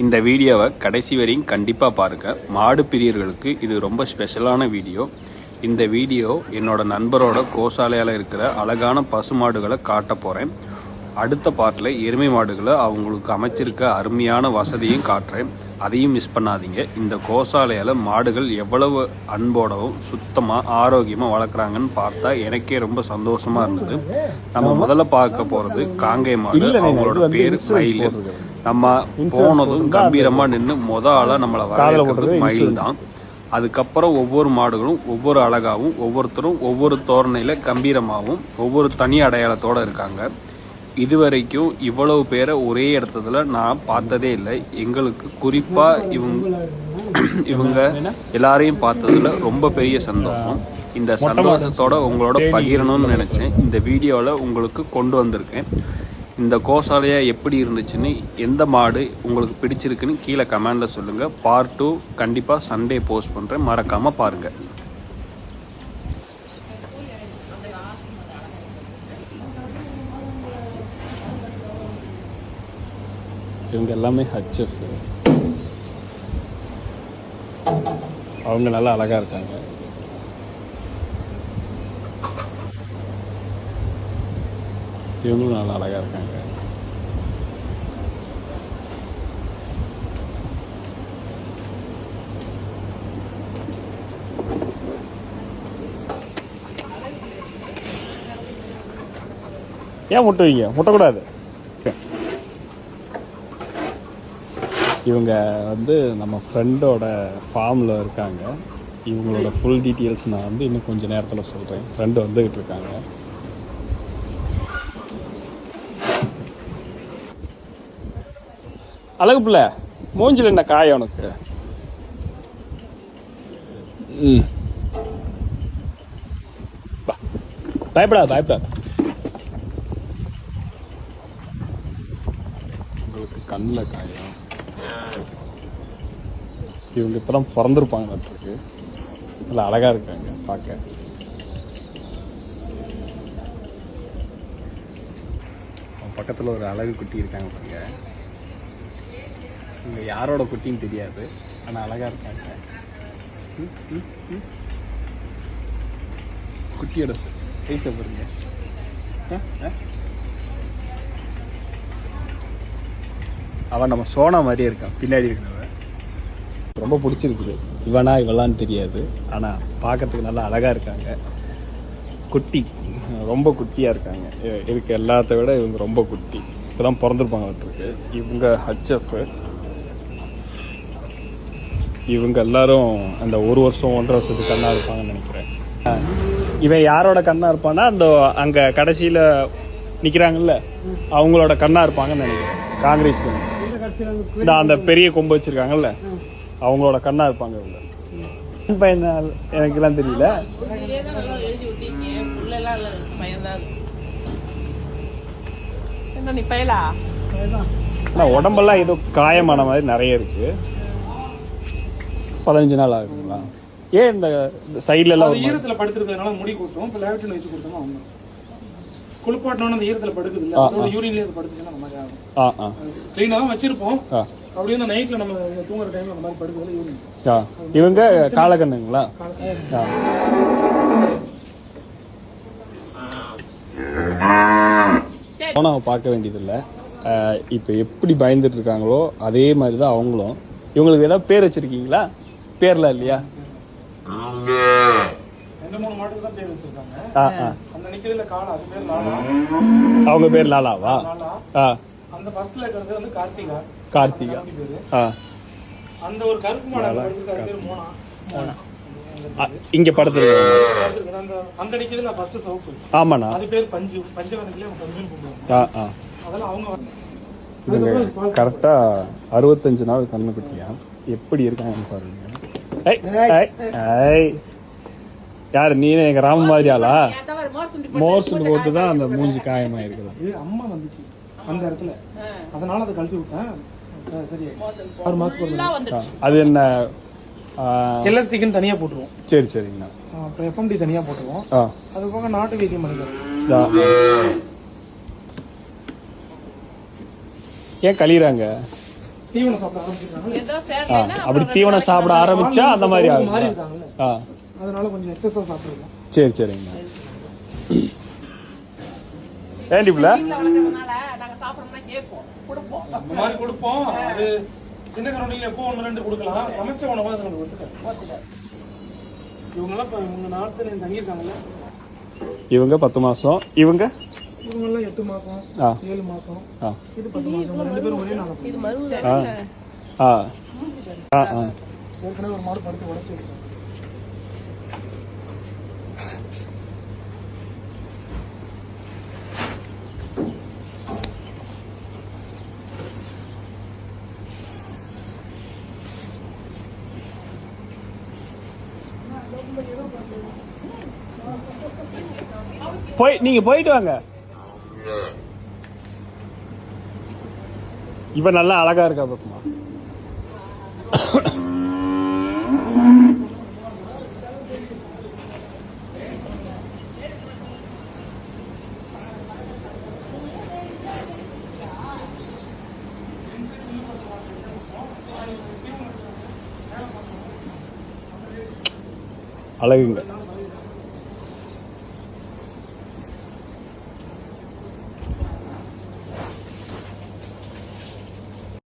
இந்த வீடியோவை கடைசி வரையும் கண்டிப்பாக பாருங்கள். மாடு பிரியர்களுக்கு இது ரொம்ப ஸ்பெஷலான வீடியோ. இந்த வீடியோ என்னோட நண்பரோட கோசாலையால் இருக்கிற அழகான பசு மாடுகளை காட்ட போகிறேன். அடுத்த பார்ட்டில் எருமை மாடுகளை அவங்களுக்கு அமைச்சிருக்க அருமையான வசதியும் காட்டுறேன். அதையும் மிஸ் பண்ணாதீங்க. இந்த கோசாலையால் மாடுகள் எவ்வளவு அன்போடவும் சுத்தமாக ஆரோக்கியமாக வளர்க்குறாங்கன்னு பார்த்தா எனக்கே ரொம்ப சந்தோஷமாக இருந்தது. நம்ம முதல்ல பார்க்க போகிறது காங்கேய மாடு. அவங்களோட பேர் மயில். நம்ம போனதும் கம்பீரமாக நின்று ஆளாக நம்மளை வரவேற்கிறது மயில் தான். அதுக்கப்புறம் ஒவ்வொரு மாடுகளும் ஒவ்வொரு அழகாகவும் ஒவ்வொருத்தரும் ஒவ்வொரு தோரணையில் கம்பீரமாகவும் ஒவ்வொரு தனி அடையாளத்தோடு இருக்காங்க. இதுவரைக்கும் இவ்வளவு பேரை ஒரே இடத்துல நான் பார்த்ததே இல்லை. எங்களுக்கு குறிப்பாக இவங்க எல்லாரையும் பார்த்ததுல ரொம்ப பெரிய சந்தோஷம். இந்த சந்தோஷத்தோட உங்களோட பகிரணும்னு நினச்சேன். இந்த வீடியோவில் உங்களுக்கு கொண்டு வந்திருக்கேன். இந்த கோசாலையா எப்படி இருந்துச்சுன்னு, எந்த மாடு உங்களுக்கு பிடிச்சிருக்குன்னு கீழே கமெண்டில் சொல்லுங்கள். பார்ட் 2 கண்டிப்பாக சண்டே போஸ்ட் பண்ணுறேன், மறக்காமல் பாருங்கள். இவங்க எல்லாமே ஹச்எஃப். அவங்க நல்லா அழகாக இருக்காங்க. இவங்களும் நல்லா அழகாக இருக்காங்க. ஏன் முட்டுவீங்க? முட்டக்கூடாது. இவங்க நம்ம ஃப்ரெண்டோட ஃபார்மில் இருக்காங்க. இவங்களோட ஃபுல் டீட்டெயில்ஸ் நான் இன்னும் கொஞ்சம் நேரத்தில் சொல்கிறேன். ஃப்ரெண்டு வந்துக்கிட்டு இருக்காங்க. அழகு பிள்ளை, மூஞ்சில் என்ன காயம் உனக்கு? பயப்படாது பயப்படாது. உங்களுக்கு கண்ணில் காயம். இவங்க இப்போ தான் பிறந்திருப்பாங்க. நட்டுருக்கு நல்லா அழகாக இருக்காங்க பார்க்க. பக்கத்தில் ஒரு அழகு குட்டி இருக்காங்க பாருங்க. இவங்க யாரோட குட்டின்னு தெரியாது, ஆனால் அழகாக இருக்காங்க. குட்டியோட சைஸை பாருங்க. அவன் நம்ம சோனா மாதிரியே இருக்கான். பின்னாடி இருக்கிறவன் ரொம்ப பிடிச்சிருக்குது. இவளான்னு தெரியாது, ஆனால் பார்க்கறதுக்கு நல்லா அழகாக இருக்காங்க. குட்டி ரொம்ப குட்டியாக இருக்காங்க. இருக்க எல்லாத்த விட இவங்க ரொம்ப குட்டி. இப்போ தான் பிறந்திருப்பாங்க. இருக்கு இவங்க ஹச்எஃப். இவங்க எல்லாரும் அந்த 1 வருஷம் 1.5 வருஷத்துக்கு கண்ணா இருப்பாங்கன்னு நினைக்கிறேன். இவன் யாரோட கண்ணா இருப்பான்னா அந்த அங்கே கடைசியில் நிற்கிறாங்கல்ல, அவங்களோட கண்ணா இருப்பாங்கன்னு நினைக்கிறேன். காங்கிரஸ் இந்த அந்த பெரிய கொம்பு வச்சிருக்காங்கல்ல, அவங்களோட கண்ணா இருப்பாங்க. இவங்க பையன் எனக்கு எல்லாம் தெரியல. உடம்பெல்லாம் ஏதோ காயமான மாதிரி நிறைய இருக்கு. 15 நாள் ஆகுதுங்களா? ஏன் இந்த சைட்ல எல்லாம் ஈரத்துல படுத்துறதுனால முடி கொட்டும். இப்ப லேவட்டில் வச்சு கொடுத்தோம்னா அவங்க குளிப்பாட்டணும். அந்த ஈரத்துல படுக்குது இல்ல, அதோட யூரின்ல அது படுத்துச்சுன்னா அந்த மாதிரி ஆகும். க்ளீனா தான் வச்சிருப்போம். அப்படியே அந்த நைட்ல நம்ம தூங்குற டைம்ல அந்த மாதிரி படுக்குதுல யூரின். இவங்க காலக்கண்ணுங்களா? போனாவை பார்க்க வேண்டியதில்லை. இப்போ எப்படி பயந்துட்டு இருக்காங்களோ அதே மாதிரி தான் அவங்களும். இவங்களுக்கு ஏதாவது பேர் வச்சிருக்கீங்களா? பேர்லாம் இல்லையா? அவங்க பேர் லாலாவா? கார்த்திகா. இங்க படத்துல ஆமாண்ணா. கரெக்டா 65 நாள் கண்ணு குட்டியா. எப்படி இருக்காங்க பாருங்க. யாரு நீ? எங்க ராம மாதிரி ஆளா? மோர் சுண்டு போட்டு தான் அந்த மூஞ்சி காயமா இருக்குது. அம்மா வந்துச்சு அந்த இடத்துல, அதனால அதை கழட்டி விட்டேன். சரி 6 மாசத்துக்கு அது என்ன எல்எஸ்டிக்குன்னு தனியா போட்டுருவோம். சரி சரிங்கண்ணா. அப்புறம் எஃப்எம்டி தனியா போட்டுருவோம். அது போக நாட்டு வைத்தியம் பண்ணிக்கிறோம். ஏன் கழிறாங்க? தீவனம் சாப்பிட ஆரம்பிச்சிருக்காங்க. அப்படி தீவனம் சாப்பிட ஆரம்பிச்சா அந்த மாதிரி ஆகும். மாறி இருக்காங்கல்ல, அதனால கொஞ்சம் எக்ஸஸா சாப்பிடுவோம். சரி சரிங்க. ஏண்டிப்ல இந்த மாதிரி கொடுப்போம். அது சின்ன கரண்டில எப்போ 1-2 கொடுக்கலாம். சமைச்ச உணவா அதை நம்ம ஒத்துக்க. இவங்கெல்லாம் இப்போ இவங்க நாட்டில் தங்கியிருக்காங்கல்ல, இவங்க 10 மாசம், இவங்கெல்லாம் 8 மாசம் 7 மாசம், இது 10 மாசம். 2 பேரும் ஒரே நாள். ஏற்கனவே ஒரு மாடு படுத்து உடச்சு வச்சிருக்கோம். நீங்க போயிட்டு வாங்க. இவ நல்லா அழகா இருக்கா பாப்பமா. அழகுங்க.